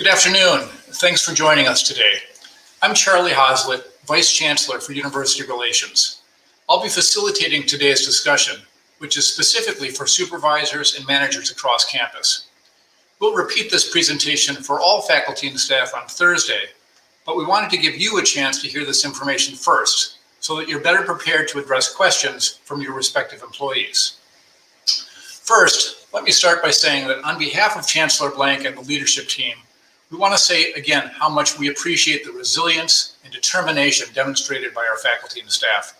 Good afternoon. Thanks for joining us today. I'm Charlie Hoslett, Vice Chancellor for University Relations. I'll be facilitating today's discussion, which is specifically for supervisors and managers across campus. We'll repeat this presentation for all faculty and staff on Thursday, but we wanted to give you a chance to hear this information first, so that you're better prepared to address questions from your respective employees. First, let me start by saying that on behalf of Chancellor Blank and the leadership team, we want to say again how much we appreciate the resilience and determination demonstrated by our faculty and staff,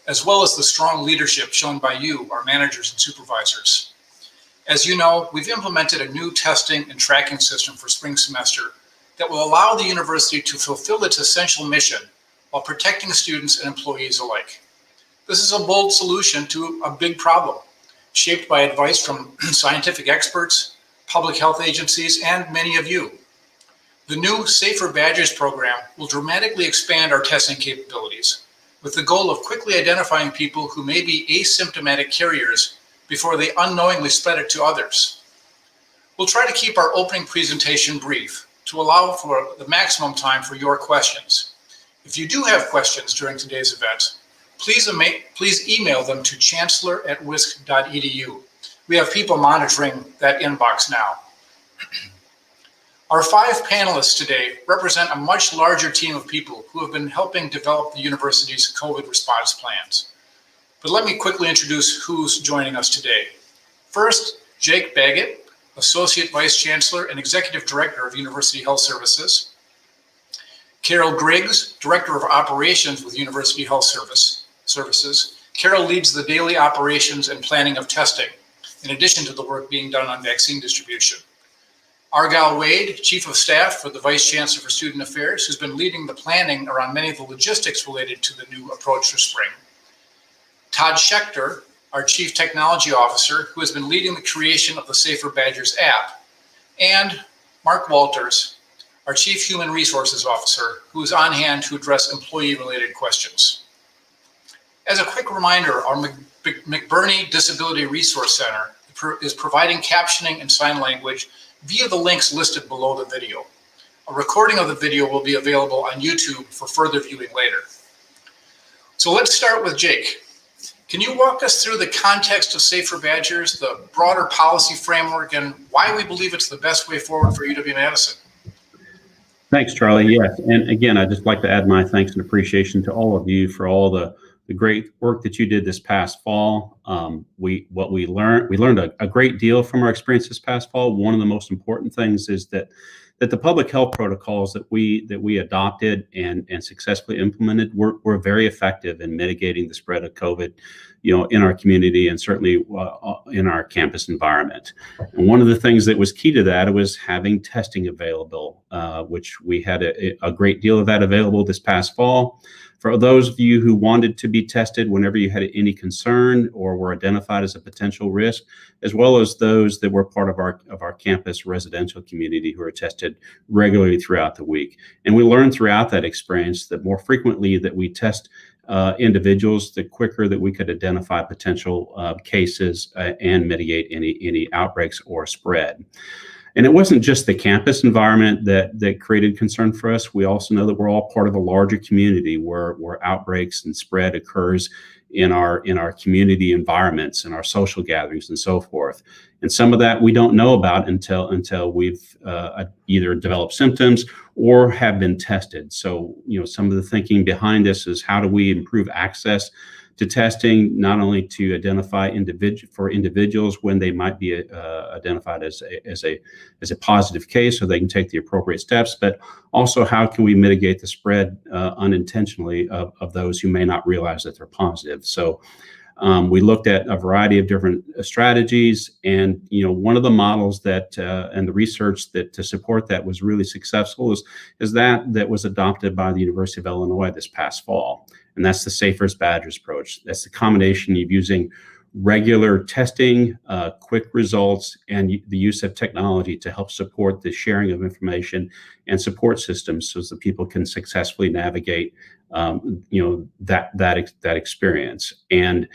as well as the strong leadership shown by you, our managers and supervisors. As you know, we've implemented a new testing and tracking system for spring semester that will allow the university to fulfill its essential mission while protecting students and employees alike. This is a bold solution to a big problem, shaped by advice from scientific experts, public health agencies, and many of you. The new SafeBadgers program will dramatically expand our testing capabilities with the goal of quickly identifying people who may be asymptomatic carriers before they unknowingly spread it to others. We'll try to keep our opening presentation brief to allow for the maximum time for your questions. If you do have questions during today's event, please email them to chancellor@wisc.edu. We have people monitoring that inbox now. Our 5 panelists today represent a much larger team of people who have been helping develop the university's COVID response plans. But let me quickly introduce who's joining us today. First, Jake Baggett, Associate Vice Chancellor and Executive Director of University Health Services. Carol Griggs, Director of Operations with University Health Services. Carol leads the daily operations and planning of testing, in addition to the work being done on vaccine distribution. Argyle Wade, Chief of Staff for the Vice Chancellor for Student Affairs, who's been leading the planning around many of the logistics related to the new approach for spring. Todd Schechter, our Chief Technology Officer, who has been leading the creation of the SafeBadgers app. And Mark Walters, our Chief Human Resources Officer, who is on hand to address employee-related questions. As a quick reminder, our McBurney Disability Resource Center is providing captioning and sign language via the links listed below the video. A recording of the video will be available on YouTube for further viewing later. So let's start with Jake. Can you walk us through the context of SafeBadgers, the broader policy framework, and why we believe it's the best way forward for UW-Madison? Thanks, Charlie. Yes, and again, I'd just like to add my thanks and appreciation to all of you for all the great work that you did this past fall. We learned a great deal from our experience this past fall. One of the most important things is that the public health protocols that we adopted and successfully implemented were very effective in mitigating the spread of COVID, in our community and certainly in our campus environment. And one of the things that was key to that was having testing available, which we had a great deal of that available this past fall. For those of you who wanted to be tested whenever you had any concern or were identified as a potential risk, as well as those that were part of our campus residential community who are tested regularly throughout the week. And we learned throughout that experience that more frequently that we test individuals, the quicker that we could identify potential cases and mitigate any outbreaks or spread. And it wasn't just the campus environment that created concern for us. We also know that we're all part of a larger community where outbreaks and spread occurs in our community environments and our social gatherings and so forth. And some of that we don't know about until we've either developed symptoms or have been tested. So, some of the thinking behind this is how do we improve access to testing, not only to identify individuals when they might be identified as a positive case so they can take the appropriate steps, but also how can we mitigate the spread unintentionally of those who may not realize that they're positive. So we looked at a variety of different strategies, and one of the models that and the research that to support that was really successful is that was adopted by the University of Illinois this past fall. And that's the SafeBadgers approach. That's the combination of using regular testing, quick results, and the use of technology to help support the sharing of information and support systems so that people can successfully navigate, that experience. And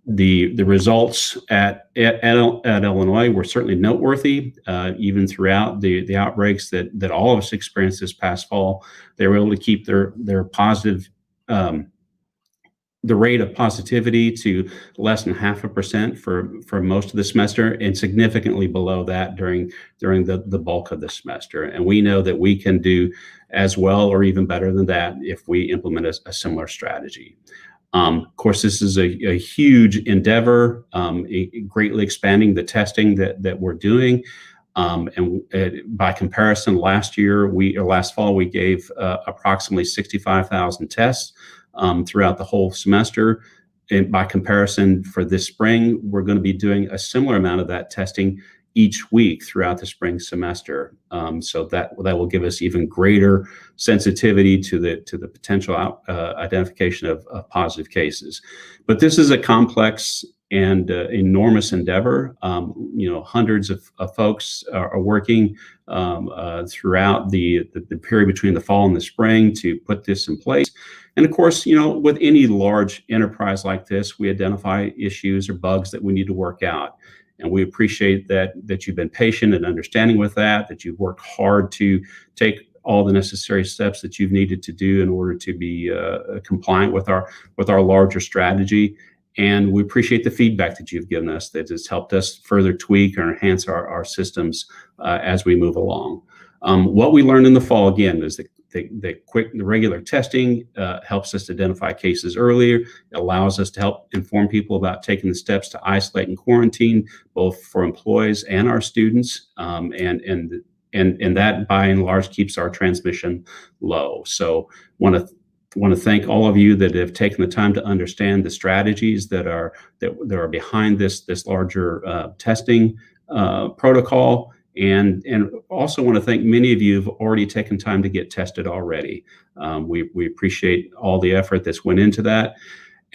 The results at Illinois were certainly noteworthy, even throughout the outbreaks that all of us experienced this past fall. They were able to keep their positive, the rate of positivity to less than 0.5% for most of the semester, and significantly below that during the bulk of the semester. And we know that we can do as well or even better than that if we implement a similar strategy. Of course, this is a huge endeavor, greatly expanding the testing that we're doing. By comparison, last fall, we gave approximately 65,000 tests throughout the whole semester. And by comparison, for this spring, we're going to be doing a similar amount of that testing each week throughout the spring semester. So that will give us even greater sensitivity to the potential identification of positive cases. But this is a complex and enormous endeavor. Hundreds of folks are working throughout the period between the fall and the spring to put this in place. And of course, with any large enterprise like this, we identify issues or bugs that we need to work out. And we appreciate that you've been patient and understanding with that you've worked hard to take all the necessary steps that you've needed to do in order to be compliant with our larger strategy. And we appreciate the feedback that you've given us that has helped us further tweak or enhance our systems as we move along. What we learned in the fall, again, is that the regular testing helps us identify cases earlier. It allows us to help inform people about taking the steps to isolate and quarantine, both for employees and our students. And that, by and large, keeps our transmission low. So want to thank all of you that have taken the time to understand the strategies that are behind this larger testing protocol. And also want to thank many of you who've already taken time to get tested already. We appreciate all the effort that's went into that.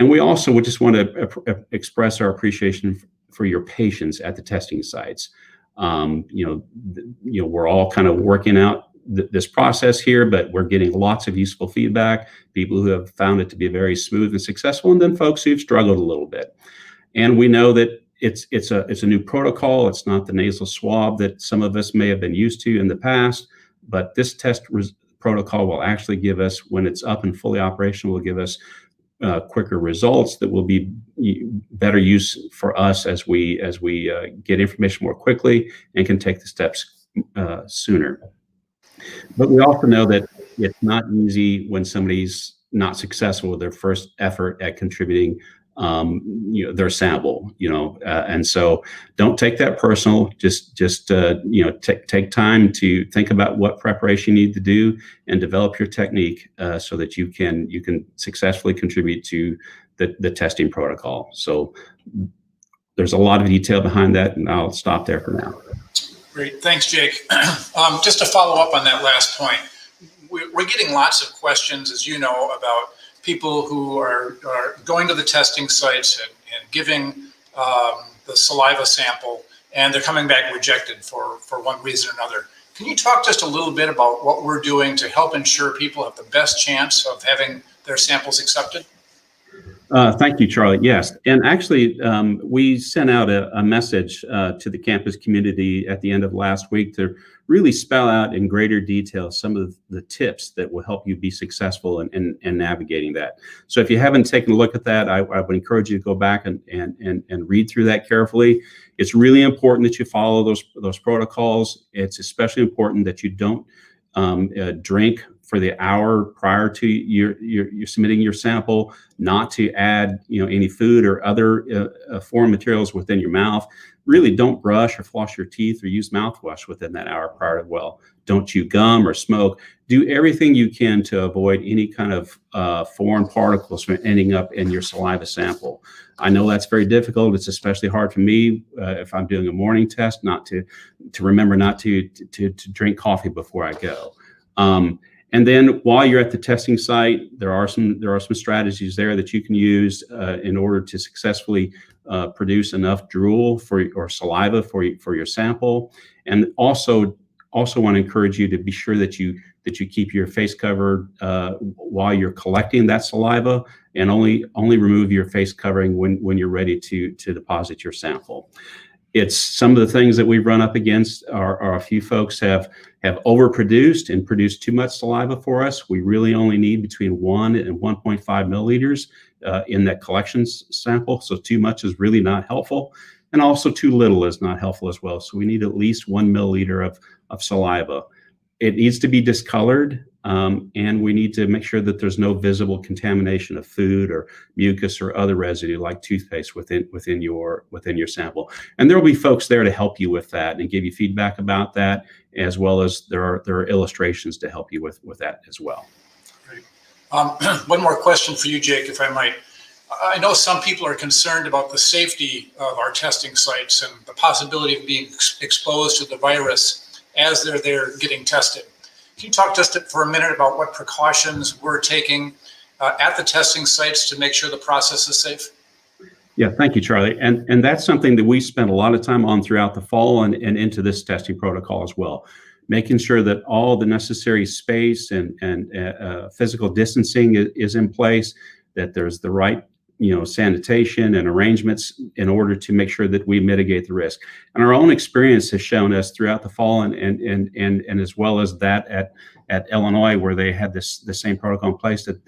And we also would just want to express our appreciation for your patience at the testing sites. We're all kind of working out this process here, but we're getting lots of useful feedback, people who have found it to be very smooth and successful, and then folks who've struggled a little bit. And we know that it's a new protocol. It's not the nasal swab that some of us may have been used to in the past, but this test protocol will actually give us, when it's up and fully operational, will give us quicker results that will be better use for us as we get information more quickly and can take the steps sooner. But we also know that it's not easy when somebody's not successful with their first effort at contributing their sample, and so don't take that personal. Just take time to think about what preparation you need to do and develop your technique so that you can successfully contribute to the testing protocol. So there's a lot of detail behind that, and I'll stop there for now. Great, thanks, Jake. Just to follow up on that last point, we're getting lots of questions, as you know, about people who are going to the testing sites and giving the saliva sample, and they're coming back rejected for one reason or another. Can you talk just a little bit about what we're doing to help ensure people have the best chance of having their samples accepted? Thank you, Charlie. Yes, and actually, we sent out a message to the campus community at the end of last week to really spell out in greater detail some of the tips that will help you be successful in navigating that. So if you haven't taken a look at that, I would encourage you to go back and read through that carefully. It's really important that you follow those protocols. It's especially important that you don't drink for the hour prior to you're submitting your sample, not to add any food or other foreign materials within your mouth. Really don't brush or floss your teeth or use mouthwash within that hour prior to well. Don't chew gum or smoke. Do everything you can to avoid any kind of foreign particles from ending up in your saliva sample. I know that's very difficult. It's especially hard for me if I'm doing a morning test, not to remember not to drink coffee before I go. And then while you're at the testing site, there are some strategies there that you can use in order to successfully produce enough drool or saliva for your sample. And also want to encourage you to be sure that you that you keep your face covered while you're collecting that saliva, and only remove your face covering when you're ready to deposit your sample. It's some of the things that we've run up against are a few folks have overproduced and produced too much saliva for us. We really only need between 1 and 1.5 milliliters in that collections sample. So too much is really not helpful. And also too little is not helpful as well. So we need at least 1 milliliter of saliva. It needs to be discolored, and we need to make sure that there's no visible contamination of food or mucus or other residue like toothpaste within your sample. And there will be folks there to help you with that and give you feedback about that, as well as there are illustrations to help you with that as well. Great. One more question for you, Jake, if I might. I know some people are concerned about the safety of our testing sites and the possibility of being exposed to the virus as they're there getting tested. Can you talk just for a minute about what precautions we're taking at the testing sites to make sure the process is safe? Yeah, thank you, Charlie. And that's something that we spent a lot of time on throughout the fall and into this testing protocol as well, making sure that all the necessary space and physical distancing is in place, that there's the right sanitation and arrangements in order to make sure that we mitigate the risk. And our own experience has shown us throughout the fall and as well as that at Illinois, where they had the same protocol in place, that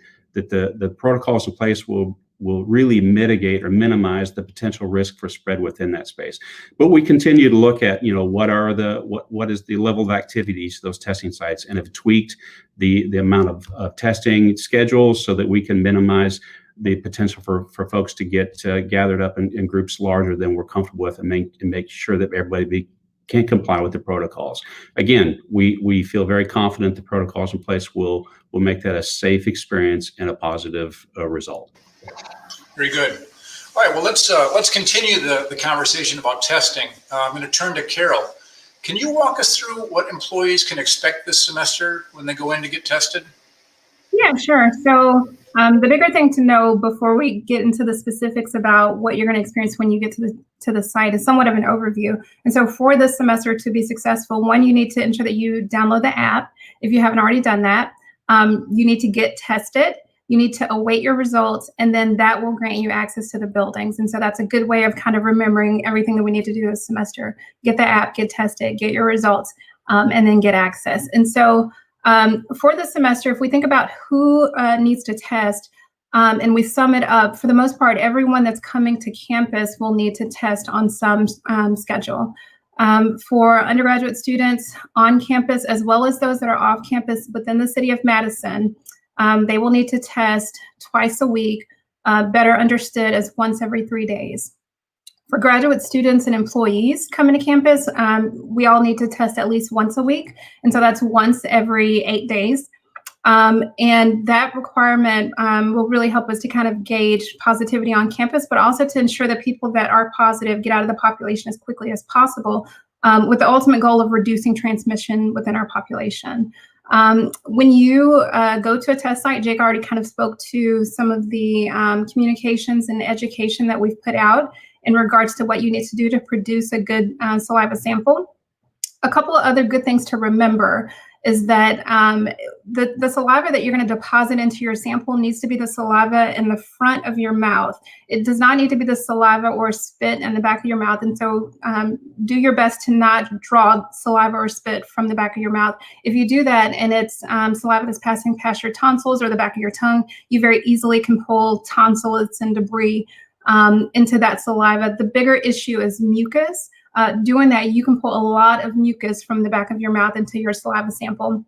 the protocols in place will really mitigate or minimize the potential risk for spread within that space. But we continue to look at, what is the level of activities those testing sites, and have tweaked the amount of testing schedules so that we can minimize the potential for folks to get gathered up in groups larger than we're comfortable with, and make sure that everybody can comply with the protocols. Again, we feel very confident the protocols in place will make that a safe experience and a positive result. Very good. All right, well, let's continue the conversation about testing. I'm going to turn to Carol. Can you walk us through what employees can expect this semester when they go in to get tested? Yeah, sure. So the bigger thing to know before we get into the specifics about what you're going to experience when you get to the site is somewhat of an overview. And so for this semester to be successful, one, you need to ensure that you download the app. If you haven't already done that, you need to get tested. You need to await your results, and then that will grant you access to the buildings. And so that's a good way of kind of remembering everything that we need to do this semester. Get the app, get tested, get your results, and then get access. And so for the semester, if we think about who needs to test, and we sum it up, for the most part, everyone that's coming to campus will need to test on some schedule. For undergraduate students on campus, as well as those that are off campus within the city of Madison, they will need to test twice a week, better understood as once every 3 days. For graduate students and employees coming to campus, we all need to test at least once a week. And so that's once every 8 days. And that requirement will really help us to kind of gauge positivity on campus, but also to ensure that people that are positive get out of the population as quickly as possible, with the ultimate goal of reducing transmission within our population. When you go to a test site, Jake already kind of spoke to some of the communications and education that we've put out in regards to what you need to do to produce a good saliva sample. A couple of other good things to remember is that the saliva that you're going to deposit into your sample needs to be the saliva in the front of your mouth. It does not need to be the saliva or spit in the back of your mouth. And so do your best to not draw saliva or spit from the back of your mouth. If you do that and it's saliva that's passing past your tonsils or the back of your tongue, you very easily can pull tonsils and debris into that saliva. The bigger issue is mucus. Doing that, you can pull a lot of mucus from the back of your mouth into your saliva sample,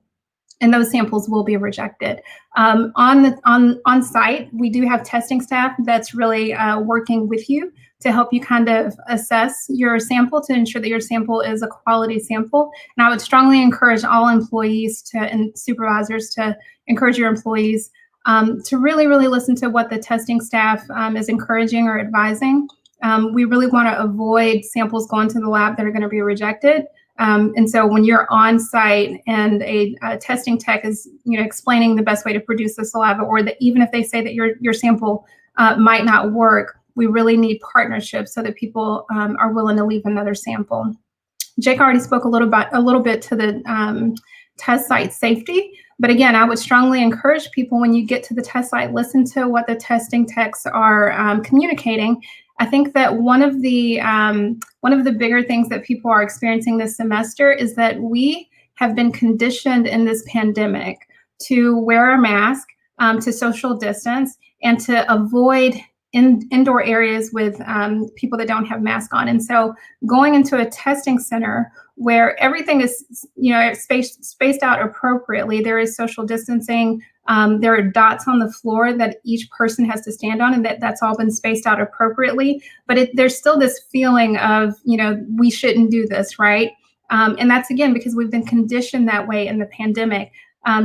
and those samples will be rejected. On site, we do have testing staff that's really working with you to help you kind of assess your sample to ensure that your sample is a quality sample. And I would strongly encourage all employees and supervisors to encourage your employees to really listen to what the testing staff is encouraging or advising. We really want to avoid samples going to the lab that are going to be rejected. And so when you're on site and a testing tech is explaining the best way to produce the saliva, or that even if they say that your sample might not work, we really need partnerships so that people are willing to leave another sample. Jake already spoke a little bit to test site safety. But again, I would strongly encourage people, when you get to the test site, listen to what the testing techs are communicating. I think that one of the bigger things that people are experiencing this semester is that we have been conditioned in this pandemic to wear a mask, to social distance, and to avoid indoor areas with people that don't have masks on. And so going into a testing center where everything is, spaced out appropriately, there is social distancing, there are dots on the floor that each person has to stand on, and that's all been spaced out appropriately. But there's still this feeling of, we shouldn't do this, right? And that's, again, because we've been conditioned that way in the pandemic.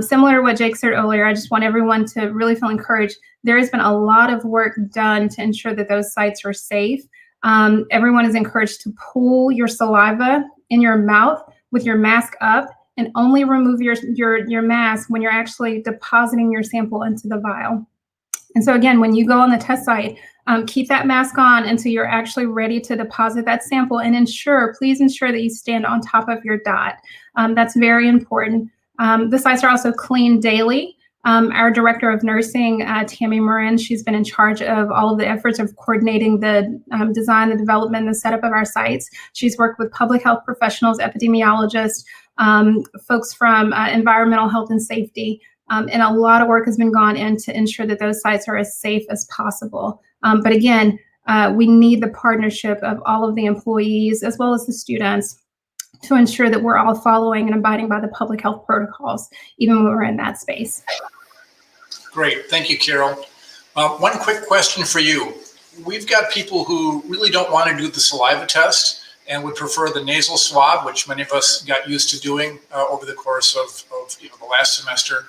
Similar to what Jake said earlier, I just want everyone to really feel encouraged. There has been a lot of work done to ensure that those sites are safe. Everyone is encouraged to pull your saliva in your mouth with your mask up, and only remove your mask when you're actually depositing your sample into the vial. And so again, when you go on the test site, keep that mask on until you're actually ready to deposit that sample, and please ensure that you stand on top of your dot. That's very important. The sites are also cleaned daily. Our director of nursing, Tammy Morin, she's been in charge of all of the efforts of coordinating the design, the development, the setup of our sites. She's worked with public health professionals, epidemiologists, folks from environmental health and safety, and a lot of work has been gone in to ensure that those sites are as safe as possible. But again, we need the partnership of all of the employees as well as the students to ensure that we're all following and abiding by the public health protocols, even when we're in that space. Great, thank you, Carol. One quick question for you. We've got people who really don't want to do the saliva test and would prefer the nasal swab, which many of us got used to doing over the course of the last semester.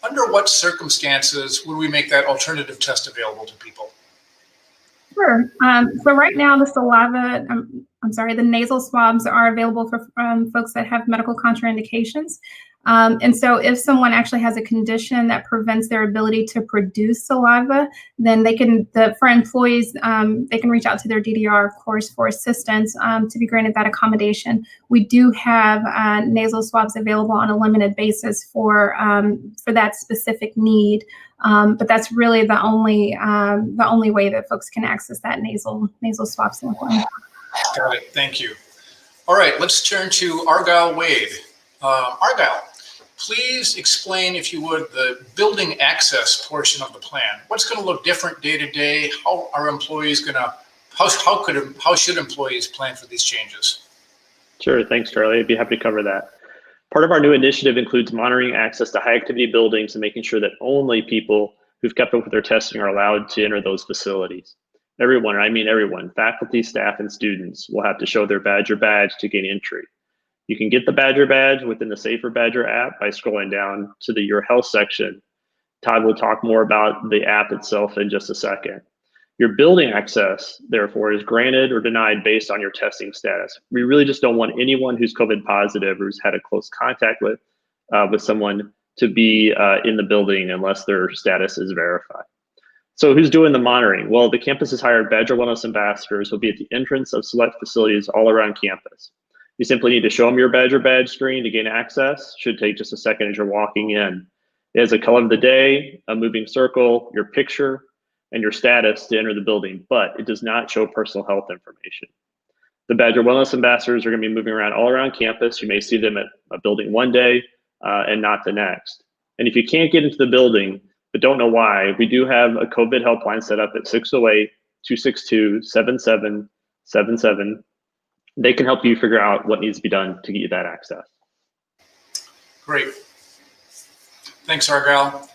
Under what circumstances would we make that alternative test available to people? Sure. So right now, the nasal swabs are available for folks that have medical contraindications. And so if someone actually has a condition that prevents their ability to produce saliva, then for employees, they can reach out to their DDR, of course, for assistance to be granted that accommodation. We do have nasal swabs available on a limited basis for that specific need. But that's really the only way that folks can access that nasal swab sample. Got it. Thank you. All right, let's turn to Argyle Wade. Argyle, please explain, if you would, the building access portion of the plan. What's going to look different day to day? How are employees going to? How should employees plan for these changes? Sure. Thanks, Charlie. I'd be happy to cover that. Part of our new initiative includes monitoring access to high activity buildings and making sure that only people who've kept up with their testing are allowed to enter those facilities. Everyone, and I mean everyone, faculty, staff, and students will have to show their Badger badge to gain entry. You can get the Badger badge within the SafeBadgers app by scrolling down to the Your Health section. Todd will talk more about the app itself in just a second. Your building access, therefore, is granted or denied based on your testing status. We really just don't want anyone who's COVID positive or who's had a close contact with someone to be in the building unless their status is verified. So who's doing the monitoring? Well, the campus has hired Badger Wellness ambassadors who will be at the entrance of select facilities all around campus. You simply need to show them your Badger badge screen to gain access. Should take just a second as you're walking in. It has a color of the day, a moving circle, your picture, and your status to enter the building, but it does not show personal health information. The Badger Wellness ambassadors are going to be moving around all around campus. You may see them at a building one day and not the next. And if you can't get into the building, but don't know why, we do have a COVID helpline set up at 608-262-7777. They can help you figure out what needs to be done to get you that access. Great. Thanks, Argyle.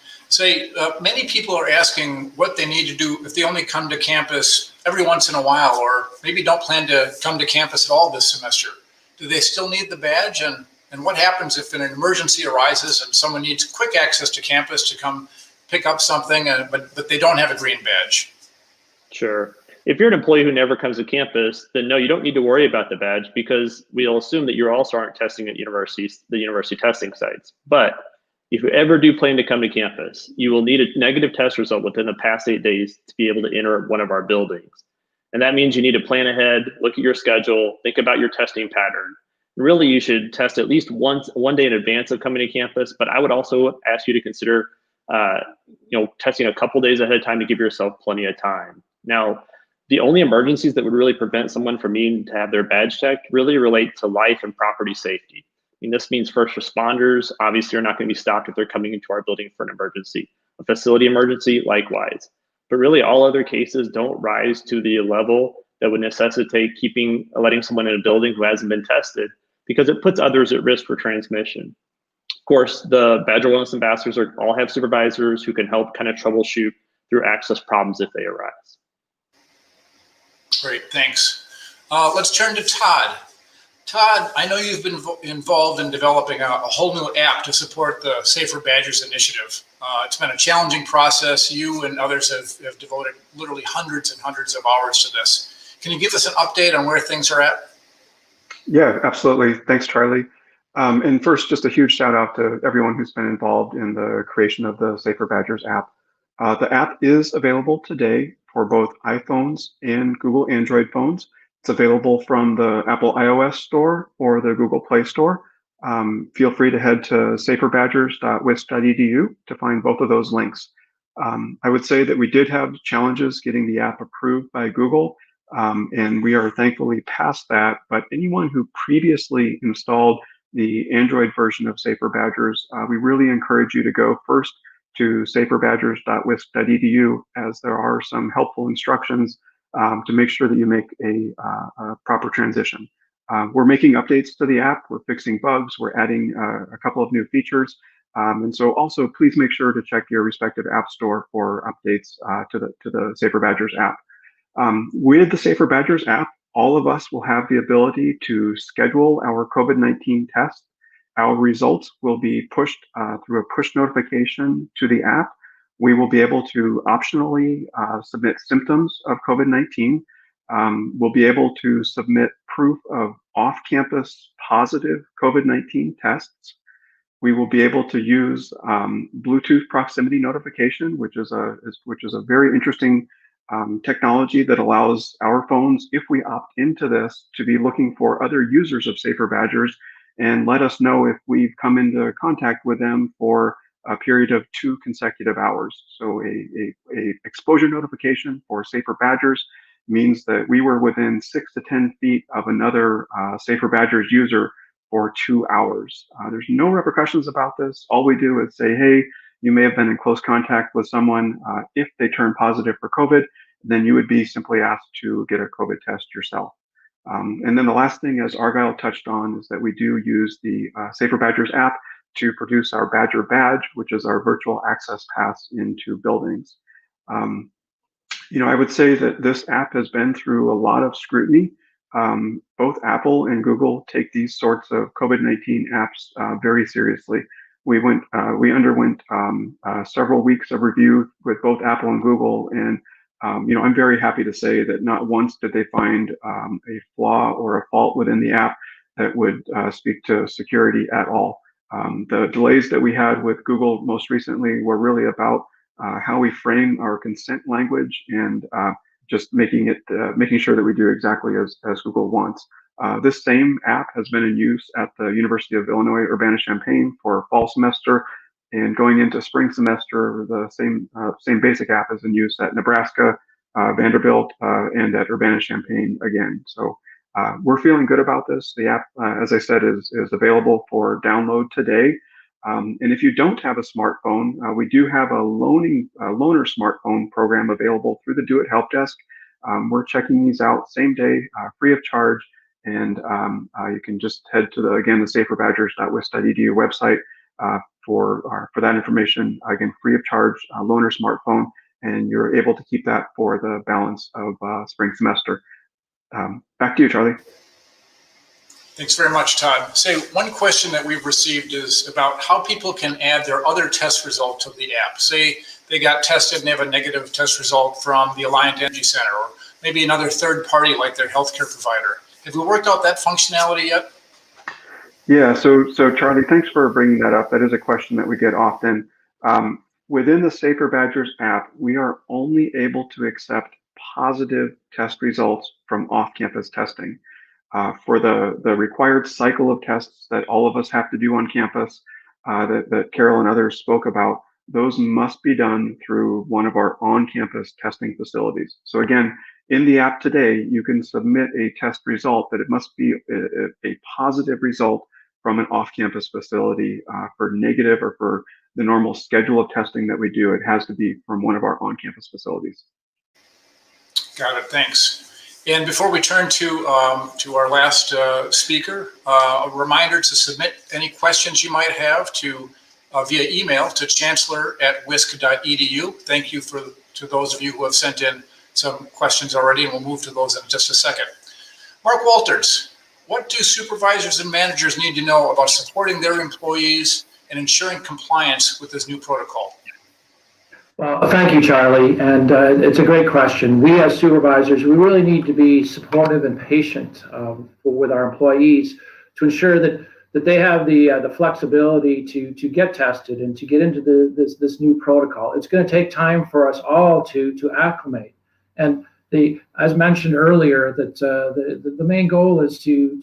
Many people are asking what they need to do if they only come to campus every once in a while, or maybe don't plan to come to campus at all this semester. Do they still need the badge? And what happens if an emergency arises and someone needs quick access to campus to come pick up something, but they don't have a green badge? Sure. If you're an employee who never comes to campus, then no, you don't need to worry about the badge, because we'll assume that you also aren't testing at the university testing sites. But if you ever do plan to come to campus, you will need a negative test result within the past 8 days to be able to enter one of our buildings. And that means you need to plan ahead, look at your schedule, think about your testing pattern. Really, you should test at least one day in advance of coming to campus, but I would also ask you to consider testing a couple days ahead of time to give yourself plenty of time. Now, the only emergencies that would really prevent someone from needing to have their badge checked really relate to life and property safety. I mean, this means first responders obviously are not going to be stopped if they're coming into our building for an emergency. A facility emergency, likewise. But really, all other cases don't rise to the level that would necessitate letting someone in a building who hasn't been tested, because it puts others at risk for transmission. Of course, the Badger Wellness Ambassadors all have supervisors who can help kind of troubleshoot through access problems if they arise. Great, thanks. Let's turn to Todd. Todd, I know you've been involved in developing a whole new app to support the Safer Badgers initiative. It's been a challenging process. You and others have devoted literally hundreds and hundreds of hours to this. Can you give us an update on where things are at? Yeah, absolutely. Thanks, Charlie. And first, just a huge shout out to everyone who's been involved in the creation of the Safer Badgers app. The app is available today for both iPhones and Google Android phones. It's available from the Apple iOS store or the Google Play Store. Feel free to head to saferbadgers.wisc.edu to find both of those links. I would say that we did have challenges getting the app approved by Google, and we are thankfully past that. But anyone who previously installed the Android version of Safer Badgers, we really encourage you to go first to saferbadgers.wisc.edu, as there are some helpful instructions to make sure that you make a proper transition. We're making updates to the app. We're fixing bugs. We're adding a couple of new features. And so also please make sure to check your respective app store for updates to the Safer Badgers app. With the Safer Badgers app, all of us will have the ability to schedule our COVID-19 test. Our results will be pushed through a push notification to the app. We will be able to optionally submit symptoms of COVID-19. We'll be able to submit proof of off-campus positive COVID-19 tests. We will be able to use Bluetooth proximity notification, which is a very interesting technology that allows our phones, if we opt into this, to be looking for other users of Safer Badgers and let us know if we've come into contact with them for a period of 2 consecutive hours. So a exposure notification for Safer Badgers means that we were within 6 to 10 feet of another Safer Badgers user for 2 hours. There's no repercussions about this. All we do is say, hey, you may have been in close contact with someone. If they turn positive for COVID, then you would be simply asked to get a COVID test yourself. And then the last thing, as Argyle touched on, is that we do use the Safer Badgers app to produce our Badger Badge, which is our virtual access pass into buildings. I would say that this app has been through a lot of scrutiny. Both Apple and Google take these sorts of COVID-19 apps very seriously. We underwent several weeks of review with both Apple and Google, and I'm very happy to say that not once did they find a flaw or a fault within the app that would speak to security at all. The delays that we had with Google most recently were really about how we frame our consent language and just making sure that we do exactly as Google wants. This same app has been in use at the University of Illinois Urbana-Champaign for fall semester, and going into spring semester, the same basic app is in use at Nebraska, Vanderbilt, and at Urbana-Champaign again. So we're feeling good about this. The app, as I said, is available for download today. And if you don't have a smartphone, we do have a loaner smartphone program available through the Do It Help Desk. We're checking these out same day, free of charge. And you can just head to the saferbadgers.wisc.edu website for that information. Again, free of charge, loaner smartphone, and you're able to keep that for the balance of spring semester. Back to you, Charlie. Thanks very much, Todd. Say, one question that we've received is about how people can add their other test result to the app. Say they got tested and they have a negative test result from the Alliant Energy Center, or maybe another third party like their healthcare provider. Have we worked out that functionality yet? Yeah, so Charlie, thanks for bringing that up. That is a question that we get often. Within the Safer Badgers app, we are only able to accept positive test results from off-campus testing. For the required cycle of tests that all of us have to do on campus, that Carol and others spoke about, those must be done through one of our on-campus testing facilities. So again, in the app today, you can submit a test result, but it must be a positive result from an off-campus facility. For negative or for the normal schedule of testing that we do, it has to be from one of our on-campus facilities. Got it, thanks. And before we turn to our last speaker, a reminder to submit any questions you might have to via email to chancellor@wisc.edu. Thank you to those of you who have sent in some questions already, and we'll move to those in just a second. Mark Walters, what do supervisors and managers need to know about supporting their employees and ensuring compliance with this new protocol? Well, thank you, Charlie, and it's a great question. We as supervisors, we really need to be supportive and patient with our employees to ensure that they have the flexibility to get tested and to get into this new protocol. It's going to take time for us all to acclimate. And as mentioned earlier, that the main goal is to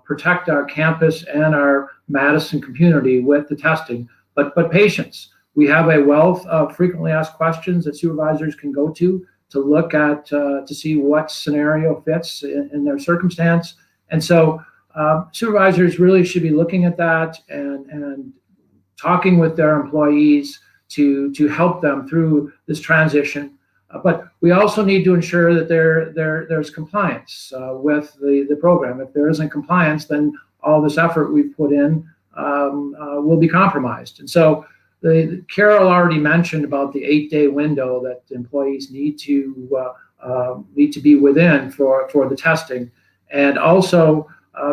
protect our campus and our Madison community with the testing, but patience. We have a wealth of frequently asked questions that supervisors can go to look at to see what scenario fits in their circumstance. And so supervisors really should be looking at that and talking with their employees to help them through this transition. But we also need to ensure that there's compliance with the program. If there isn't compliance, then all this effort we've put in will be compromised. And so Carol already mentioned about the 8-day window that employees need to be within for the testing, and also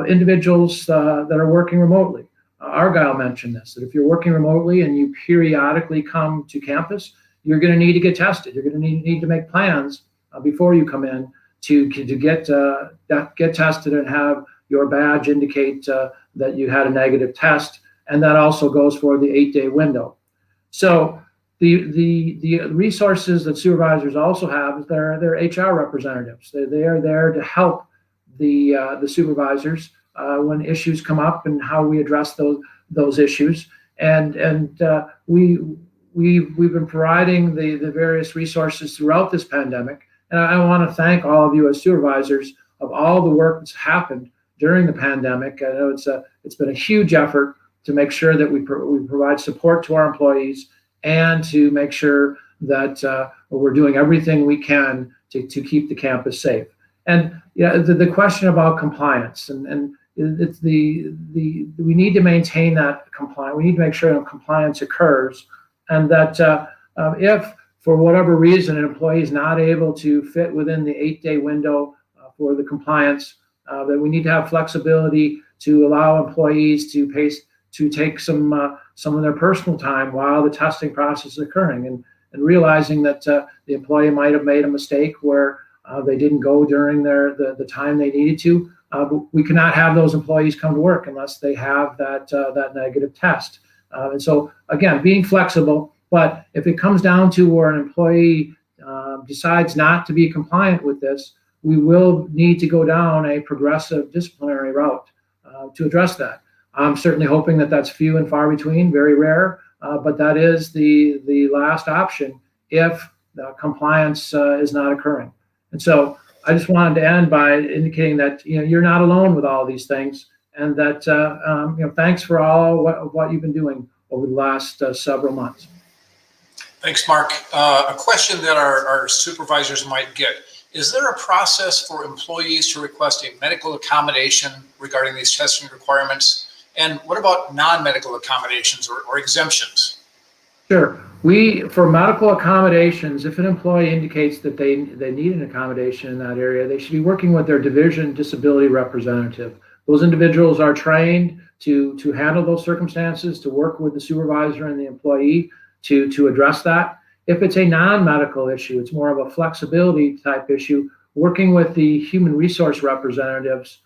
individuals that are working remotely. Argyle mentioned this, that if you're working remotely and you periodically come to campus, you're going to need to get tested. You're going to need to make plans before you come in to get tested and have your badge indicate that you had a negative test. And that also goes for the 8-day window. So the resources that supervisors also have is their HR representatives. They are there to help the supervisors when issues come up and how we address those issues. And we've been providing the various resources throughout this pandemic. And I want to thank all of you as supervisors of all the work that's happened during the pandemic. I know it's been a huge effort to make sure that we provide support to our employees and to make sure that we're doing everything we can to keep the campus safe. And the question about compliance and it's we need to maintain that compliance. We need to make sure that compliance occurs, and that if for whatever reason an employee is not able to fit within the 8-day window for the compliance, that we need to have flexibility to allow employees to take some of their personal time while the testing process is occurring, and realizing that the employee might have made a mistake where they didn't go during the time they needed to. But we cannot have those employees come to work unless they have that negative test. And so again, being flexible, but if it comes down to where an employee decides not to be compliant with this, we will need to go down a progressive disciplinary route to address that. I'm certainly hoping that that's few and far between, very rare, but that is the last option if the compliance is not occurring. And so I just wanted to end by indicating that you're not alone with all these things, and that thanks for all what you've been doing over the last several months. Thanks, Mark. A question that our supervisors might get: is there a process for employees to request a medical accommodation regarding these testing requirements? And what about non-medical accommodations or exemptions? Sure. For medical accommodations, if an employee indicates that they need an accommodation in that area, they should be working with their division disability representative. Those individuals are trained to handle those circumstances, to work with the supervisor and the employee to address that. If it's a non-medical issue, it's more of a flexibility type issue, working with the human resource representatives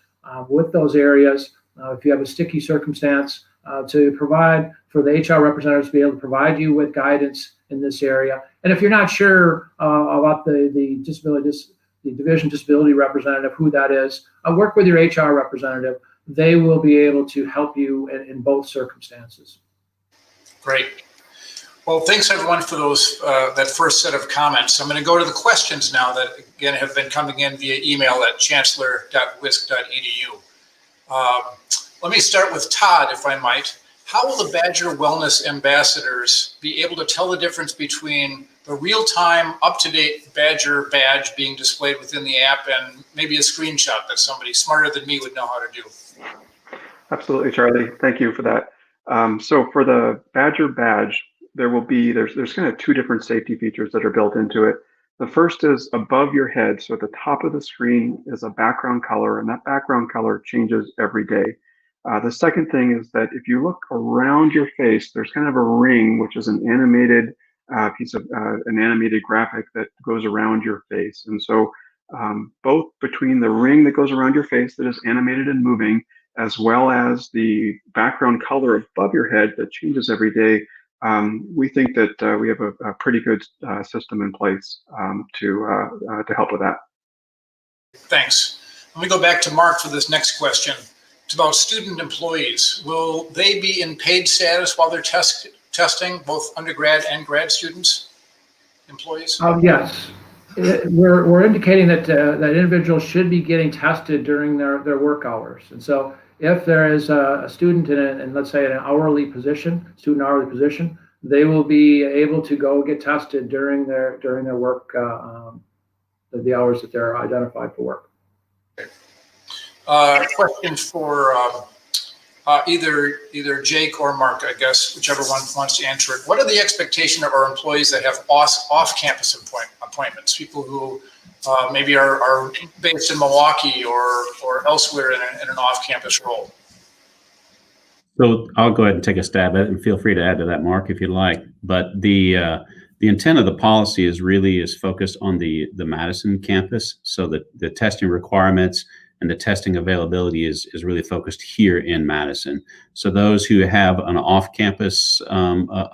with those areas. If you have a sticky circumstance, to provide for the HR representatives to be able to provide you with guidance in this area. And if you're not sure about the disability the division disability representative, who that is. Work with your HR representative. They will be able to help you in both circumstances. Great. Well, thanks everyone for those that first set of comments. I'm going to go to the questions now that again have been coming in via email at chancellor.wisc.edu. Let me start with Todd, if I might. How will the Badger Wellness ambassadors be able to tell the difference between the real-time, up-to-date Badger badge being displayed within the app and maybe a screenshot that somebody smarter than me would know how to do? Absolutely, Charlie. Thank you for that. So for the Badger badge, there's kind of two different safety features that are built into it. The first is above your head. So at the top of the screen is a background color, and that background color changes every day. The second thing is that if you look around your face, there's kind of a ring, which is an animated an animated graphic that goes around your face. And so both between the ring that goes around your face that is animated and moving, as well as the background color above your head that changes every day, we think that we have a pretty good system in place to help with that. Thanks. Let me go back to Mark for this next question. It's about student employees. Will they be in paid status while they're testing, both undergrad and grad students, employees? Yes. We're indicating that that individuals should be getting tested during their work hours. And so if there is a student in let's say an hourly position, student hourly position, they will be able to go get tested during their work, the hours that they're identified for work. Questions for either Jake or Mark, I guess, whichever one wants to answer it. What are the expectations of our employees that have off-campus appointments? People who maybe are based in Milwaukee or elsewhere in an off-campus role. So I'll go ahead and take a stab at it, and feel free to add to that, Mark, if you'd like. But the intent of the policy is focused on the Madison campus, so that the testing requirements and the testing availability is really focused here in Madison. So those who have an off-campus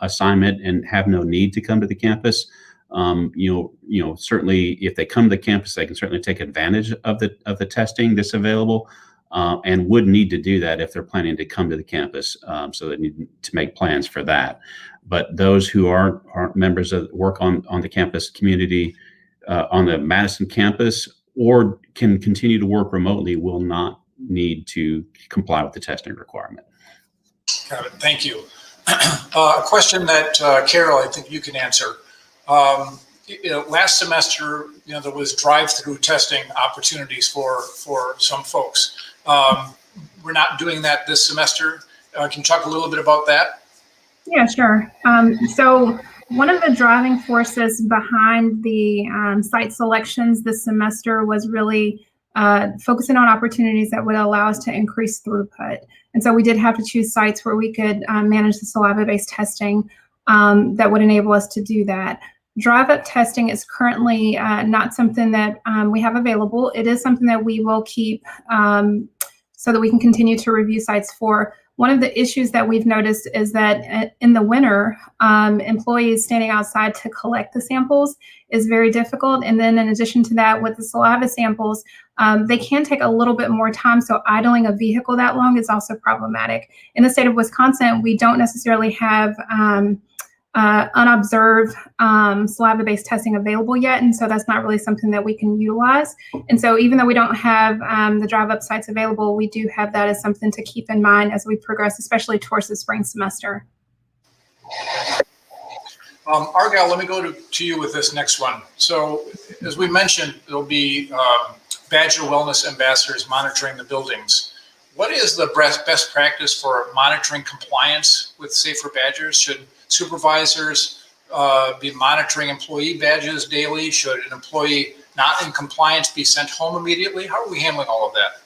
assignment and have no need to come to the campus, certainly if they come to the campus, they can certainly take advantage of the testing that's available, and would need to do that if they're planning to come to the campus. So they need to make plans for that. But those who aren't members of work on the campus community on the Madison campus, or can continue to work remotely, will not need to comply with the testing requirement. Got it. Thank you. A question that Carol, I think you can answer. Last semester, there was drive-through testing opportunities for some folks. We're not doing that this semester. Can you talk a little bit about that? Yeah, sure. So one of the driving forces behind the site selections this semester was really focusing on opportunities that would allow us to increase throughput. And so we did have to choose sites where we could manage the saliva-based testing that would enable us to do that. Driveup testing is currently not something that we have available. It is something that we will keep so that we can continue to review sites for. One of the issues that we've noticed is that in the winter, employees standing outside to collect the samples is very difficult. And then in addition to that, with the saliva samples, they can take a little bit more time. So idling a vehicle that long is also problematic. In the state of Wisconsin, we don't necessarily have unobserved saliva-based testing available yet, and so that's not really something that we can utilize. And so even though we don't have the Driveup sites available, we do have that as something to keep in mind as we progress, especially towards the spring semester. Argyle, let me go to you with this next one. So as we mentioned, there'll be Badger Wellness ambassadors monitoring the buildings. What is the best practice for monitoring compliance with SafeBadgers? Should supervisors be monitoring employee badges daily? Should an employee not in compliance be sent home immediately? How are we handling all of that?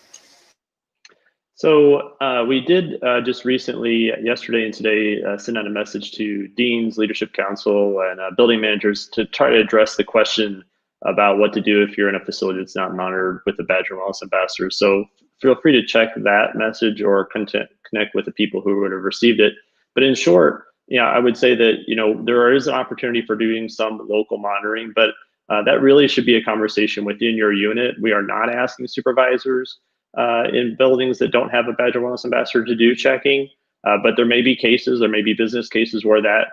So we did just recently, yesterday and today, send out a message to deans, leadership council, and building managers to try to address the question about what to do if you're in a facility that's not monitored with the Badger Wellness ambassadors. So feel free to check that message or connect with the people who would have received it. But in short, I would say that there is an opportunity for doing some local monitoring, but That really should be a conversation within your unit. We are not asking supervisors in buildings that don't have a Badge of Wellness Ambassador to do checking, but there may be cases, there may be business cases where that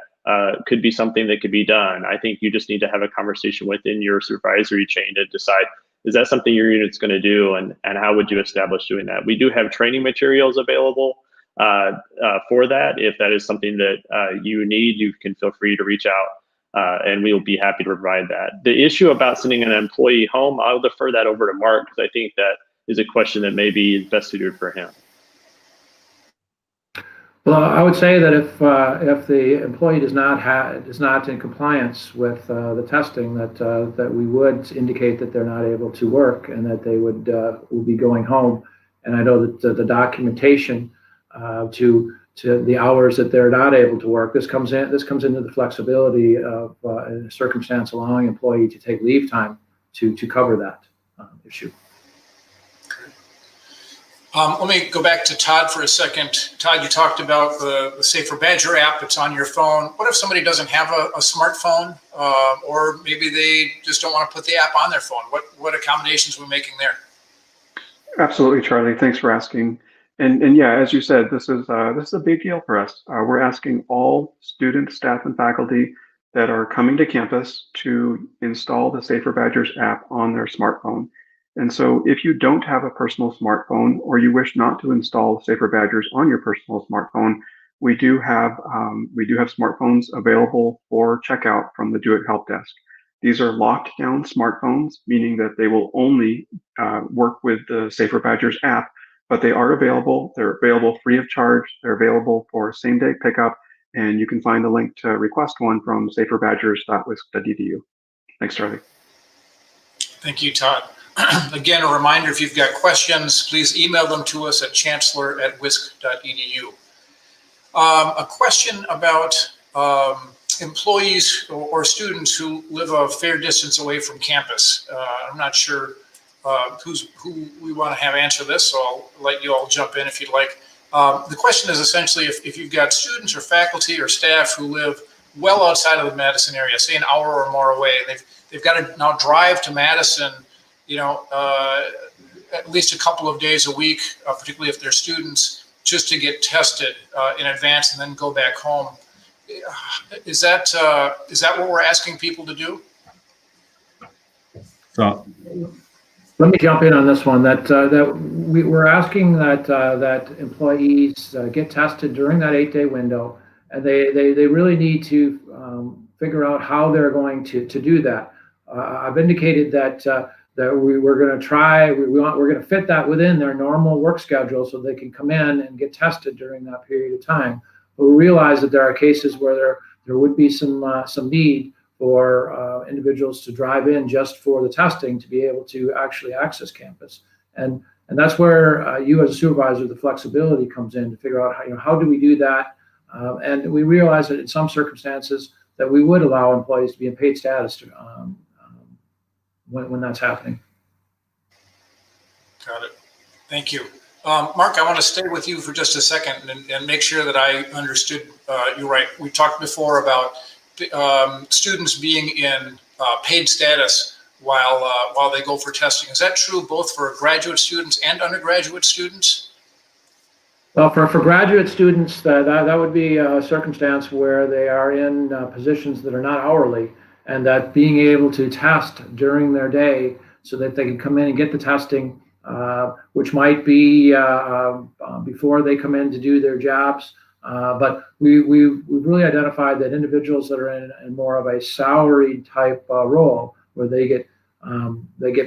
could be something that could be done. I think you just need to have a conversation within your supervisory chain to decide, is that something your unit's going to do, and how would you establish doing that? We do have training materials available for that. If that is something that you need, you can feel free to reach out, and we will be happy to provide that. The issue about sending an employee home, I'll defer that over to Mark, because I think that is a question that may be best suited for him. Well, I would say that if the employee is not in compliance with the testing, that we would indicate that they're not able to work and that they will be going home. And I know that the documentation to the hours that they're not able to work, this comes into the flexibility of a circumstance allowing employee to take leave time to cover that issue. Let me go back to Todd for a second. Todd, you talked about the SafeBadgers app. It's on your phone. What if somebody doesn't have a smartphone, or maybe they just don't want to put the app on their phone? What accommodations are we making there? Absolutely, Charlie. Thanks for asking. And yeah, as you said, this is a big deal for us. We're asking all students, staff, and faculty that are coming to campus to install the SafeBadgers app on their smartphone. And so if you don't have a personal smartphone, or you wish not to install SafeBadgers on your personal smartphone, we do have smartphones available for checkout from the Do It Help Desk. These are locked down smartphones, meaning that they will only work with the SafeBadgers app, but they are available. They're available free of charge. They're available for same-day pickup, and you can find the link to request one from safebadgers.wisc.edu. Thanks, Charlie. Thank you, Todd. Again, a reminder, if you've got questions, please email them to us at chancellor@wisc.edu. A question about employees or students who live a fair distance away from campus. I'm not sure who we want to have answer this, so I'll let you all jump in if you'd like. The question is essentially if you've got students or faculty or staff who live well outside of the Madison area, say an hour or more away, and they've got to now drive to Madison, at least a couple of days a week, particularly if they're students, just to get tested in advance and then go back home. Is that what we're asking people to do? So let me jump in on this one. We're asking that employees get tested during that 8-day window, and they really need to figure out how they're going to do that. I've indicated that we're going to try. We're going to fit that within their normal work schedule so they can come in and get tested during that period of time. But we realize that there are cases where there would be some need for individuals to drive in just for the testing to be able to actually access campus, and that's where you as a supervisor, the flexibility comes in to figure out how do we do that, and we realize that in some circumstances that we would allow employees to be in paid status when that's happening. Got it. Thank you. Mark, I want to stay with you for just a second and make sure that I understood you right. We talked before about students being in paid status while they go for testing. Is that true both for graduate students and undergraduate students? Well, for graduate students, that would be a circumstance where they are in positions that are not hourly, and that being able to test during their day so that they can come in and get the testing, which might be before they come in to do their jobs. But we've really identified that individuals that are in more of a salaried type role, where they get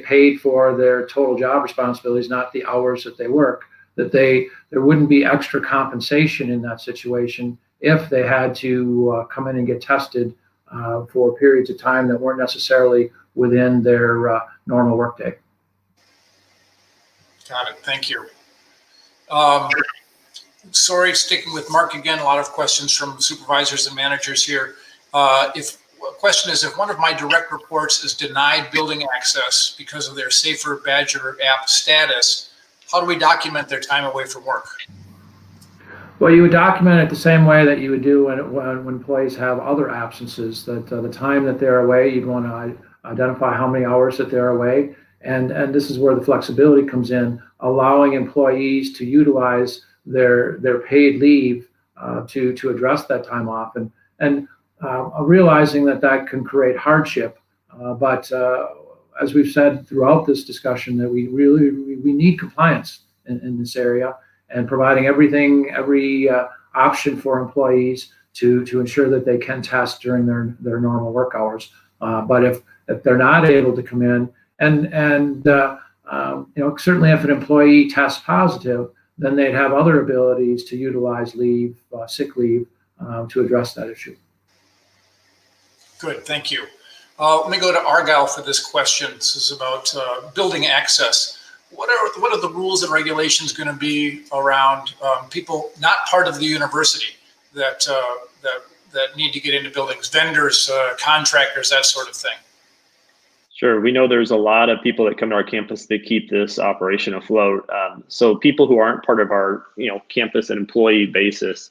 paid for their total job responsibilities, not the hours that they work, that there wouldn't be extra compensation in that situation if they had to come in and get tested for periods of time that weren't necessarily within their normal workday. Got it. Thank you. Sorry, sticking with Mark again, a lot of questions from supervisors and managers here. Question is, if one of my direct reports is denied building access because of their SafeBadgers app status, how do we document their time away from work? Well, you would document it the same way that you would do when employees have other absences, that the time that they're away, you'd want to identify how many hours that they're away. And this is where the flexibility comes in, allowing employees to utilize their paid leave to address that time off, and realizing that can create hardship. But as we've said throughout this discussion, that we need compliance in this area, and providing every option for employees to ensure that they can test during their normal work hours. But if they're not able to come in, and certainly if an employee tests positive, then they'd have other abilities to utilize leave, sick leave, to address that issue. Good, thank you. Let me go to Argyle for this question. This is about building access. What are the rules and regulations going to be around people not part of the university that need to get into buildings, vendors, contractors, that sort of thing? Sure. We know there's a lot of people that come to our campus that keep this operation afloat. So people who aren't part of our campus and employee basis,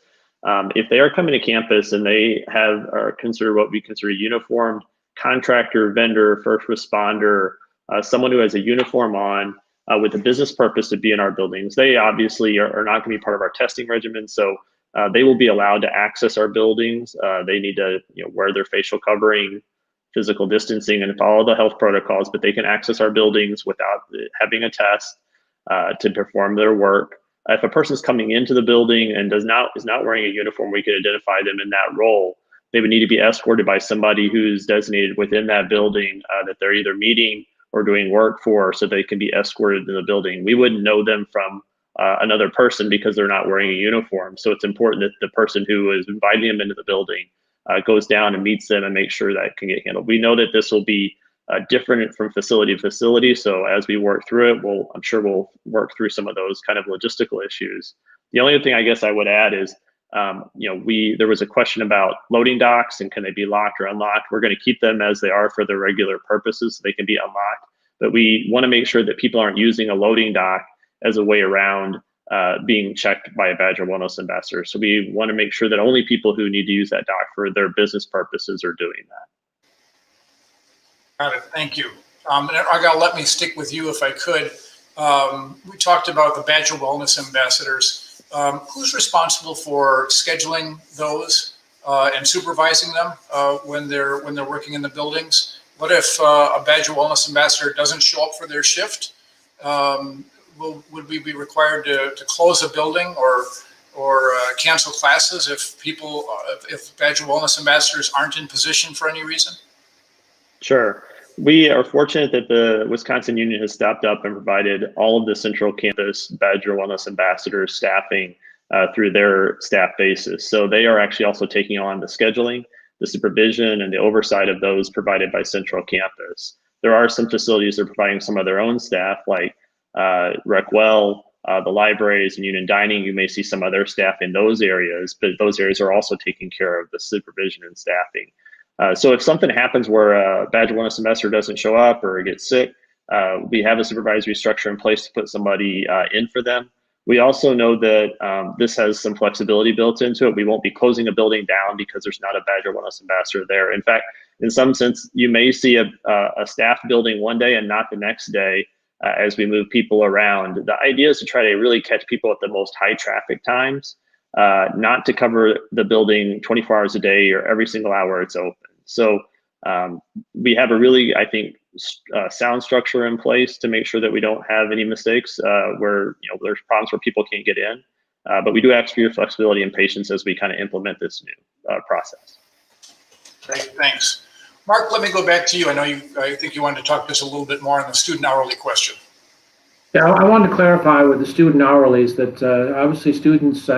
if they are coming to campus and they are considered what we consider uniformed contractor, vendor, first responder, someone who has a uniform on with a business purpose to be in our buildings, they obviously are not going to be part of our testing regimen. So they will be allowed to access our buildings. They need to wear their facial covering, physical distancing, and follow the health protocols, but they can access our buildings without having a test to perform their work. If a person's coming into the building and is not wearing a uniform, we can identify them in that role. They would need to be escorted by somebody who's designated within that building that they're either meeting or doing work for, so they can be escorted in the building. We wouldn't know them from another person because they're not wearing a uniform. So it's important that the person who is inviting them into the building goes down and meets them and makes sure that can get handled. We know that this will be different from facility to facility. So as we work through it, I'm sure we'll work through some of those kind of logistical issues. The only thing I guess I would add is, there was a question about loading docks and can they be locked or unlocked. We're going to keep them as they are for their regular purposes, so they can be unlocked. But we want to make sure that people aren't using a loading dock as a way around being checked by a Badger Wellness ambassador. So we want to make sure that only people who need to use that dock for their business purposes are doing that. Got it, thank you. And Argyle, let me stick with you if I could. We talked about the Badger Wellness ambassadors. Who's responsible for scheduling those and supervising them when they're working in the buildings? What if a Badger Wellness ambassador doesn't show up for their shift? Would we be required to close a building or cancel classes if Badger Wellness ambassadors aren't in position for any reason? Sure. We are fortunate that the Wisconsin Union has stepped up and provided all of the central campus Badger Wellness ambassadors staffing through their staff basis. So they are actually also taking on the scheduling, the supervision, and the oversight of those provided by central campus. There are some facilities that are providing some of their own staff, like RecWell, the libraries and Union Dining. You may see some other staff in those areas, but those areas are also taking care of the supervision and staffing. So if something happens where a Badger Wellness ambassador doesn't show up or gets sick, we have a supervisory structure in place to put somebody in for them. We also know that this has some flexibility built into it. We won't be closing a building down because there's not a Badger Wellness ambassador there. In fact, in some sense, you may see a staffed building one day and not the next day as we move people around. The idea is to try to really catch people at the most high traffic times, not to cover the building 24 hours a day or every single hour it's open. So we have a really, I think, sound structure in place to make sure that we don't have any mistakes where there's problems where people can't get in. But we do ask for your flexibility and patience as we kind of implement this new process. Great, thanks. Mark, let me go back to you. I think you wanted to talk to us a little bit more on the student hourly question. Yeah, I wanted to clarify with the student hourlies that obviously students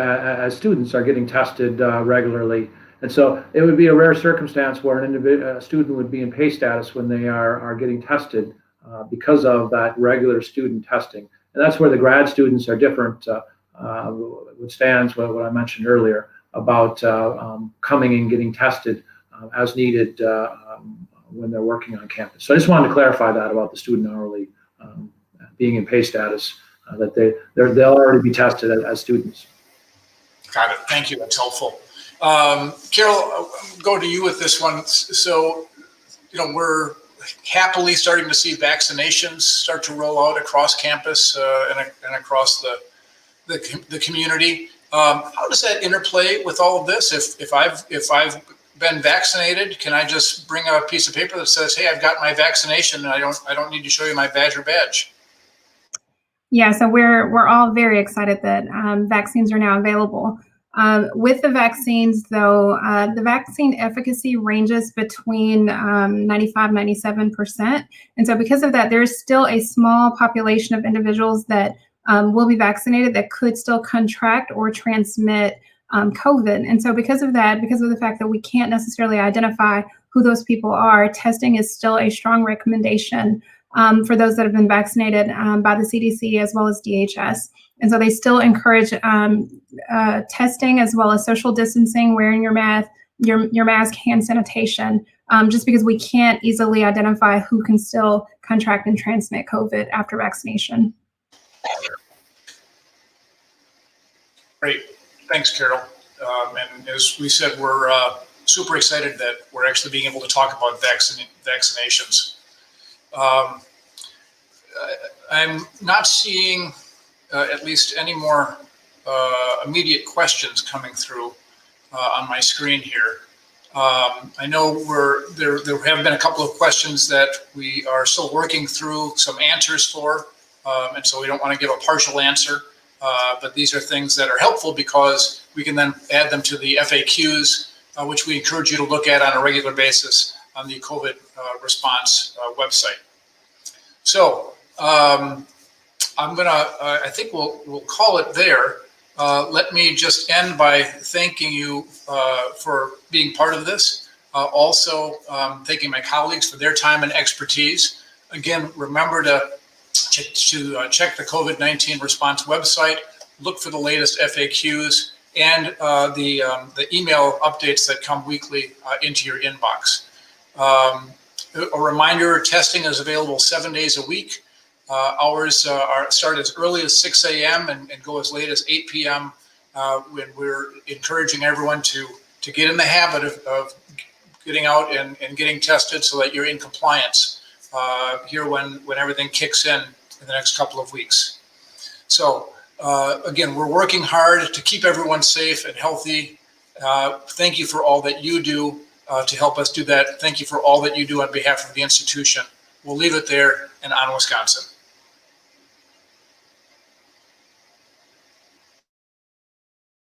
are getting tested regularly. And so it would be a rare circumstance where a student would be in pay status when they are getting tested because of that regular student testing. And that's where the grad students are different, which stands what I mentioned earlier about coming and getting tested as needed when they're working on campus. So I just wanted to clarify that about the student hourly being in pay status, that they'll already be tested as students. Got it, thank you, that's helpful. Carol, I'll go to you with this one. So, we're happily starting to see vaccinations start to roll out across campus and across the community. How does that interplay with all of this? If I've been vaccinated, can I just bring a piece of paper that says, "Hey, I've got my vaccination, and I don't need to show you my Badger badge"? Yeah, so we're all very excited that vaccines are now available. With the vaccines, though, the vaccine efficacy ranges between 95, 97%. And so because of that, there's still a small population of individuals that will be vaccinated that could still contract or transmit COVID. And so because of that, because of the fact that we can't necessarily identify who those people are, testing is still a strong recommendation for those that have been vaccinated by the CDC as well as DHS. And so they still encourage testing as well as social distancing, wearing your mask, hand sanitation, just because we can't easily identify who can still contract and transmit COVID after vaccination. Great. Thanks, Carol. And as we said, we're super excited that we're actually being able to talk about vaccinations. I'm not seeing at least any more immediate questions coming through on my screen here. I know there have been a couple of questions that we are still working through some answers for, and so we don't want to give a partial answer, but these are things that are helpful because we can then add them to the FAQs, which we encourage you to look at on a regular basis on the COVID response website. So I think we'll call it there. Let me just end by thanking you for being part of this. Also thanking my colleagues for their time and expertise. Again, remember to check the COVID-19 response website, look for the latest FAQs and the email updates that come weekly into your inbox. A reminder, testing is available 7 days a week. Hours start as early as 6 a.m. and go as late as 8 p.m. When we're encouraging everyone to get in the habit of getting out and getting tested so that you're in compliance here when everything kicks in the next couple of weeks. So again, we're working hard to keep everyone safe and healthy. Thank you for all that you do to help us do that. Thank you for all that you do on behalf of the institution. We'll leave it there and on Wisconsin.